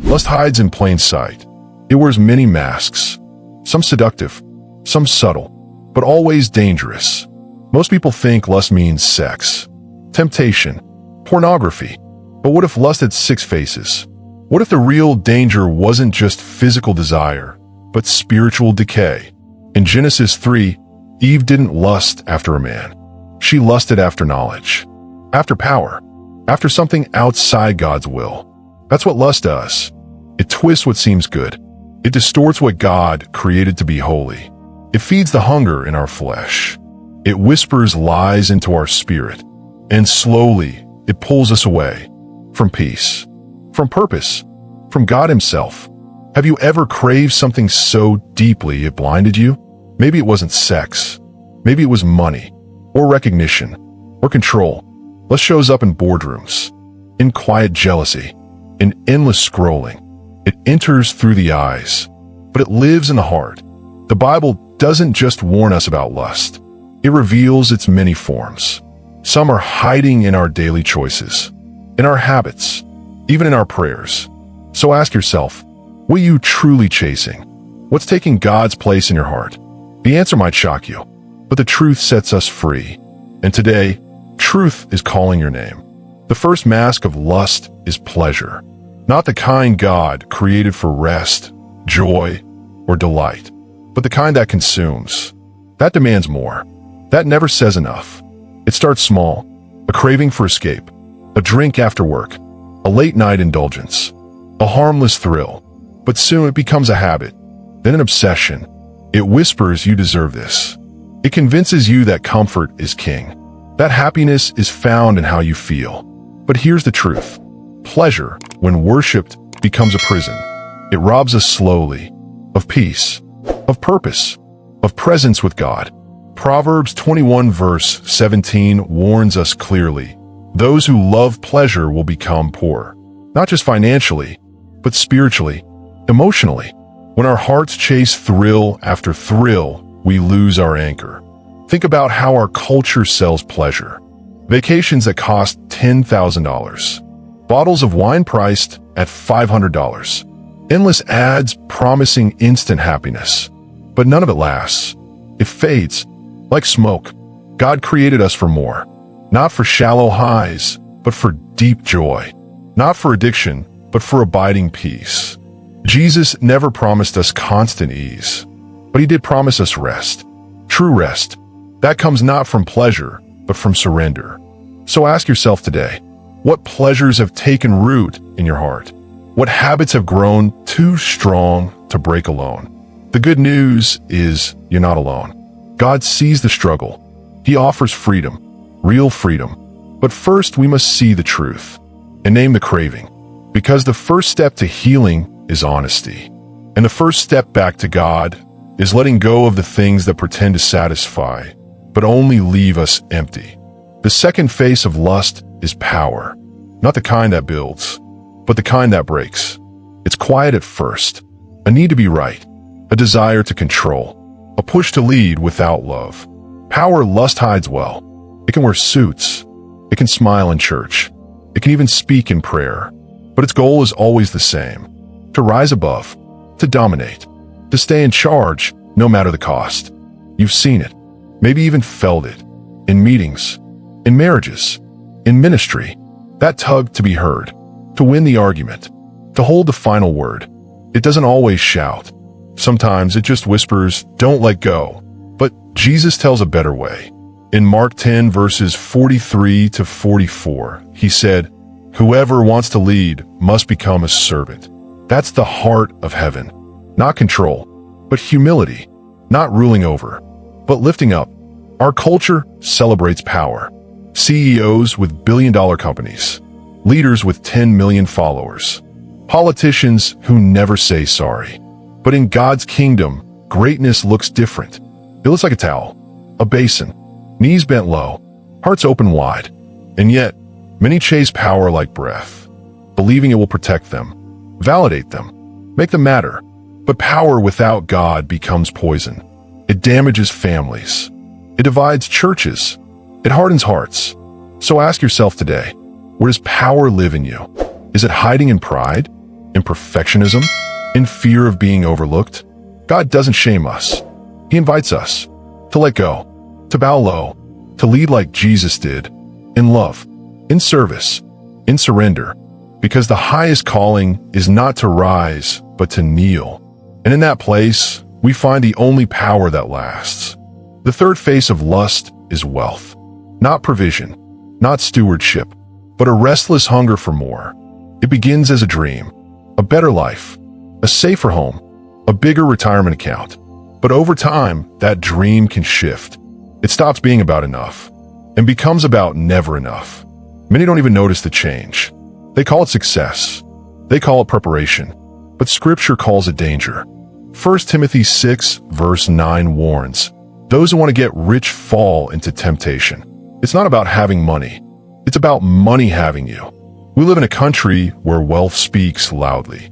Lust hides in plain sight. It wears many masks, some seductive, some subtle, but always dangerous. Most people think lust means sex, temptation, pornography. But what if lust had 6 faces? What if the real danger wasn't just physical desire, but spiritual decay? In Genesis 3, Eve didn't lust after a man. She lusted after knowledge, after power, after something outside God's will. That's what lust does. It twists what seems good. It distorts what God created to be holy. It feeds the hunger in our flesh. It whispers lies into our spirit. And slowly, it pulls us away from peace, from purpose, from God Himself. Have you ever craved something so deeply it blinded you? Maybe it wasn't sex. Maybe it was money, or recognition, or control. Lust shows up in boardrooms, in quiet jealousy, in endless scrolling. It enters through the eyes, but it lives in the heart. The Bible doesn't just warn us about lust. It reveals its many forms. Some are hiding in our daily choices, in our habits, even in our prayers. So ask yourself, what are you truly chasing? What's taking God's place in your heart? The answer might shock you, but the truth sets us free. And today, truth is calling your name. The first mask of lust is pleasure, not the kind God created for rest, joy, or delight, but the kind that consumes. That demands more. That never says enough. It starts small, a craving for escape, a drink after work, a late-night indulgence, a harmless thrill. But soon it becomes a habit, then an obsession. It whispers you deserve this. It convinces you that comfort is king, that happiness is found in how you feel. But here's the truth. Pleasure, when worshipped, becomes a prison. It robs us slowly of peace, of purpose, of presence with God. Proverbs 21 verse 17 warns us clearly. Those who love pleasure will become poor, not just financially, but spiritually, emotionally. When our hearts chase thrill after thrill, we lose our anchor. Think about how our culture sells pleasure. Vacations that cost $10,000. Bottles of wine priced at $500. Endless ads promising instant happiness. But none of it lasts. It fades, like smoke. God created us for more. Not for shallow highs, but for deep joy. Not for addiction, but for abiding peace. Jesus never promised us constant ease, but He did promise us rest. True rest. That comes not from pleasure, but from surrender. So ask yourself today, what pleasures have taken root in your heart? What habits have grown too strong to break alone? The good news is you're not alone. God sees the struggle. He offers freedom, real freedom. But first we must see the truth and name the craving. Because the first step to healing is honesty. And the first step back to God is letting go of the things that pretend to satisfy, but only leave us empty. The second face of lust is power. Not the kind that builds, but the kind that breaks. It's quiet at first, a need to be right, a desire to control, a push to lead without love. Power lust hides well. It can wear suits. It can smile in church. It can even speak in prayer. But its goal is always the same: to rise above, to dominate, to stay in charge no matter the cost. You've seen it, maybe even felt it, in meetings, in marriages, in ministry. That tug to be heard, to win the argument, to hold the final word. It doesn't always shout. Sometimes it just whispers, "Don't let go." But Jesus tells a better way. In Mark 10 verses 43 to 44, He said, "Whoever wants to lead must become a servant." That's the heart of heaven. Not control, but humility. Not ruling over, but lifting up. Our culture celebrates power. CEOs with billion-dollar companies. Leaders with 10 million followers. Politicians who never say sorry. But in God's kingdom, greatness looks different. It looks like a towel, a basin, knees bent low, hearts open wide. And yet, many chase power like breath, believing it will protect them, validate them, make them matter. But power without God becomes poison. It damages families. It divides churches. It hardens hearts. So ask yourself today, where does power live in you? Is it hiding in pride, in perfectionism, in fear of being overlooked, God doesn't shame us. He invites us to let go, to bow low, to lead like Jesus did, in love, in service, in surrender, because the highest calling is not to rise, but to kneel. And in that place, we find the only power that lasts. The third face of lust is wealth. Not provision, not stewardship, but a restless hunger for more. It begins as a dream, a better life, a safer home, a bigger retirement account. But over time, that dream can shift. It stops being about enough and becomes about never enough. Many don't even notice the change. They call it success. They call it preparation. But Scripture calls it danger. 1 Timothy 6 verse 9 warns, those who want to get rich fall into temptation. It's not about having money. It's about money having you. We live in a country where wealth speaks loudly.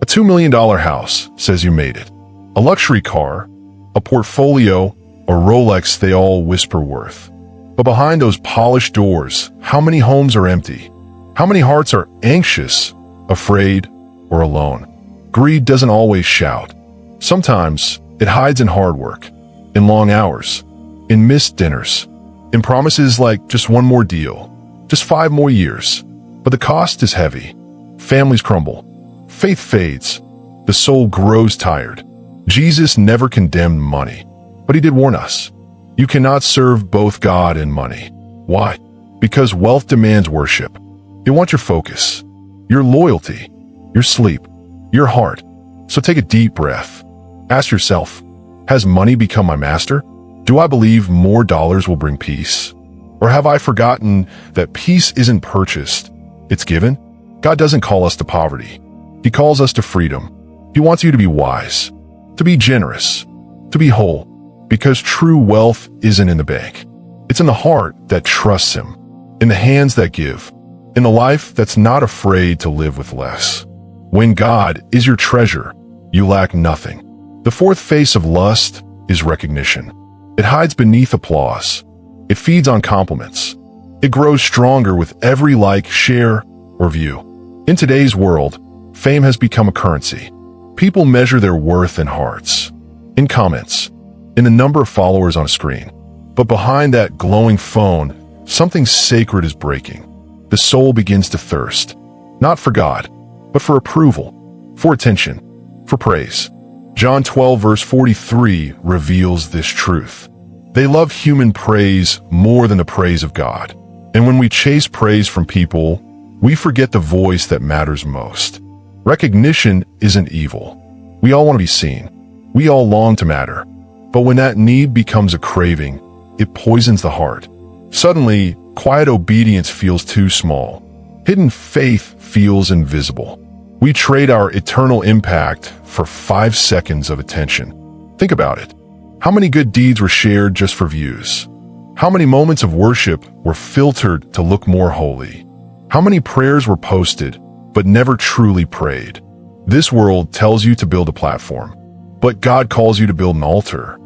A $2 million house says you made it. A luxury car, a portfolio, a Rolex, they all whisper worth. But behind those polished doors, how many homes are empty? How many hearts are anxious, afraid, or alone? Greed doesn't always shout. Sometimes it hides in hard work, in long hours, in missed dinners, in promises like just one more deal, just 5 more years. But the cost is heavy. Families crumble. Faith fades. The soul grows tired. Jesus never condemned money, but he did warn us. You cannot serve both God and money. Why? Because wealth demands worship. It wants your focus, your loyalty, your sleep, your heart. So take a deep breath. Ask yourself, has money become my master? Do I believe more dollars will bring peace? Or have I forgotten that peace isn't purchased, it's given? God doesn't call us to poverty. He calls us to freedom. He wants you to be wise, to be generous, to be whole, because true wealth isn't in the bank. It's in the heart that trusts him, in the hands that give, in the life that's not afraid to live with less. When God is your treasure, you lack nothing. The fourth face of lust is recognition. It hides beneath applause. It feeds on compliments. It grows stronger with every like, share, or view. In today's world, fame has become a currency. People measure their worth in hearts, in comments, in the number of followers on a screen. But behind that glowing phone, something sacred is breaking. The soul begins to thirst, not for God, but for approval, for attention, for praise. John 12 verse 43 reveals this truth. They love human praise more than the praise of God. And when we chase praise from people, we forget the voice that matters most. Recognition isn't evil. We all want to be seen. We all long to matter. But when that need becomes a craving, it poisons the heart. Suddenly, quiet obedience feels too small. Hidden faith feels invisible. We trade our eternal impact for 5 seconds of attention. Think about it. How many good deeds were shared just for views? How many moments of worship were filtered to look more holy? How many prayers were posted, but never truly prayed? This world tells you to build a platform, but God calls you to build an altar.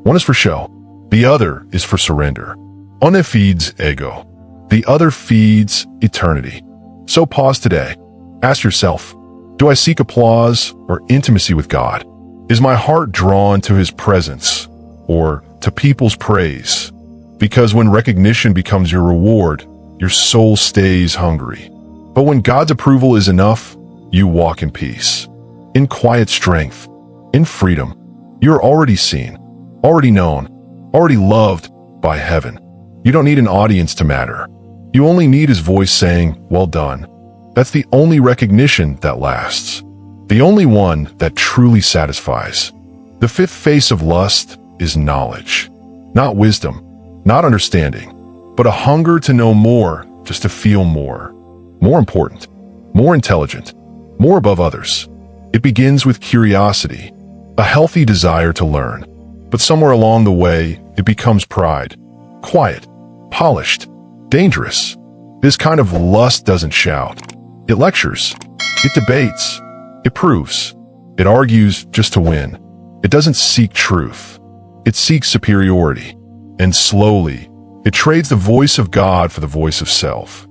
One is for show. The other is for surrender. One feeds ego. The other feeds eternity. So pause today. Ask yourself, do I seek applause or intimacy with God? Is my heart drawn to his presence or to people's praise? Because when recognition becomes your reward, your soul stays hungry. But when God's approval is enough, you walk in peace, in quiet strength, in freedom. You're already seen, already known, already loved by heaven. You don't need an audience to matter. You only need his voice saying, well done. That's the only recognition that lasts. The only one that truly satisfies. The fifth face of lust is knowledge. Not wisdom, not understanding, but a hunger to know more, just to feel more. More important, more intelligent, more above others. It begins with curiosity, a healthy desire to learn. But somewhere along the way, it becomes pride. Quiet, polished, dangerous. This kind of lust doesn't shout. It lectures. It debates. It proves. It argues just to win. It doesn't seek truth. It seeks superiority. And slowly, it trades the voice of God for the voice of self.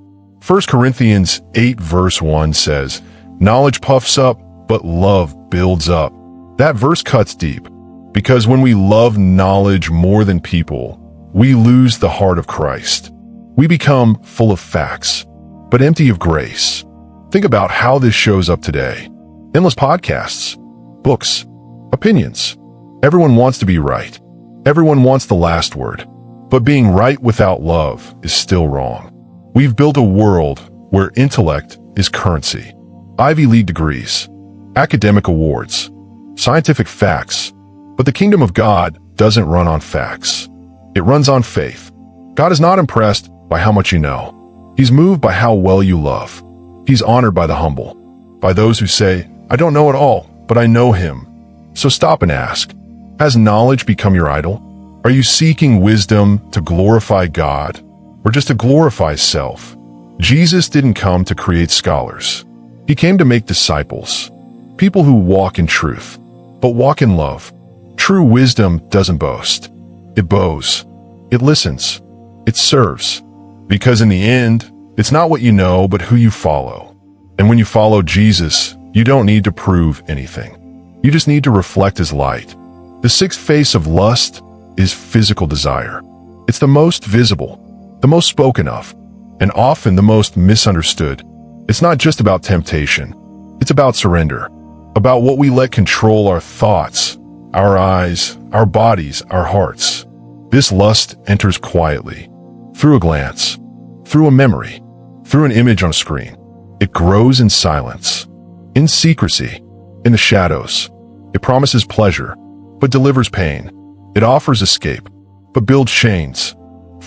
1 Corinthians 8 verse 1 says, Knowledge puffs up, but love builds up. That verse cuts deep, because when we love knowledge more than people, we lose the heart of Christ. We become full of facts, but empty of grace. Think about how this shows up today. Endless podcasts, books, opinions. Everyone wants to be right. Everyone wants the last word. But being right without love is still wrong. We've built a world where intellect is currency. Ivy League degrees, academic awards, scientific facts. But the kingdom of God doesn't run on facts. It runs on faith. God is not impressed by how much you know. He's moved by how well you love. He's honored by the humble, by those who say, I don't know it all, but I know him. So stop and ask, has knowledge become your idol? Are you seeking wisdom to glorify God, or just to glorify self? Jesus didn't come to create scholars. He came to make disciples, people who walk in truth, but walk in love. True wisdom doesn't boast. It bows. It listens. It serves. Because in the end, it's not what you know, but who you follow. And when you follow Jesus, you don't need to prove anything. You just need to reflect his light. The sixth face of lust is physical desire. It's the most visible, the most spoken of, and often the most misunderstood. It's not just about temptation. It's about surrender, about what we let control our thoughts, our eyes, our bodies, our hearts. This lust enters quietly, through a glance, through a memory, through an image on a screen. It grows in silence, in secrecy, in the shadows. It promises pleasure, but delivers pain. It offers escape, but builds chains.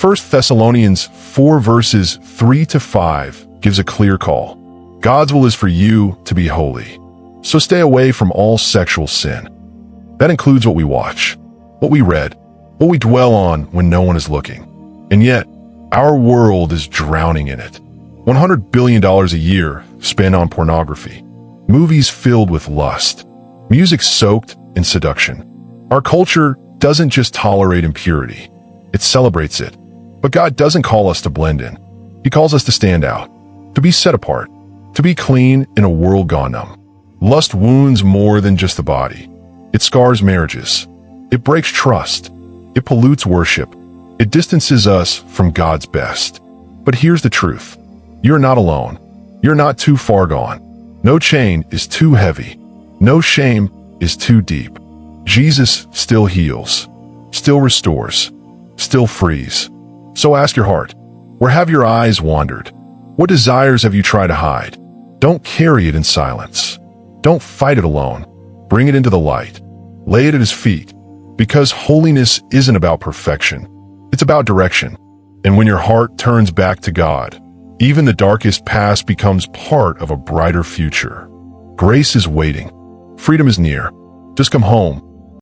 1 Thessalonians 4 verses 3-5 gives a clear call. God's will is for you to be holy. So stay away from all sexual sin. That includes what we watch, what we read, what we dwell on when no one is looking. And yet, our world is drowning in it. $100 billion a year spent on pornography. Movies filled with lust. Music soaked in seduction. Our culture doesn't just tolerate impurity. It celebrates it. But God doesn't call us to blend in. He calls us to stand out, to be set apart, to be clean in a world gone numb. Lust wounds more than just the body. It scars marriages. It breaks trust. It pollutes worship. It distances us from God's best. But here's the truth. You're not alone. You're not too far gone. No chain is too heavy. No shame is too deep. Jesus still heals, still restores, still frees. So ask your heart, where have your eyes wandered? What desires have you tried to hide? Don't carry it in silence. Don't fight it alone. Bring it into the light. Lay it at his feet. Because holiness isn't about perfection. It's about direction. And when your heart turns back to God, even the darkest past becomes part of a brighter future. Grace is waiting. Freedom is near. Just come home.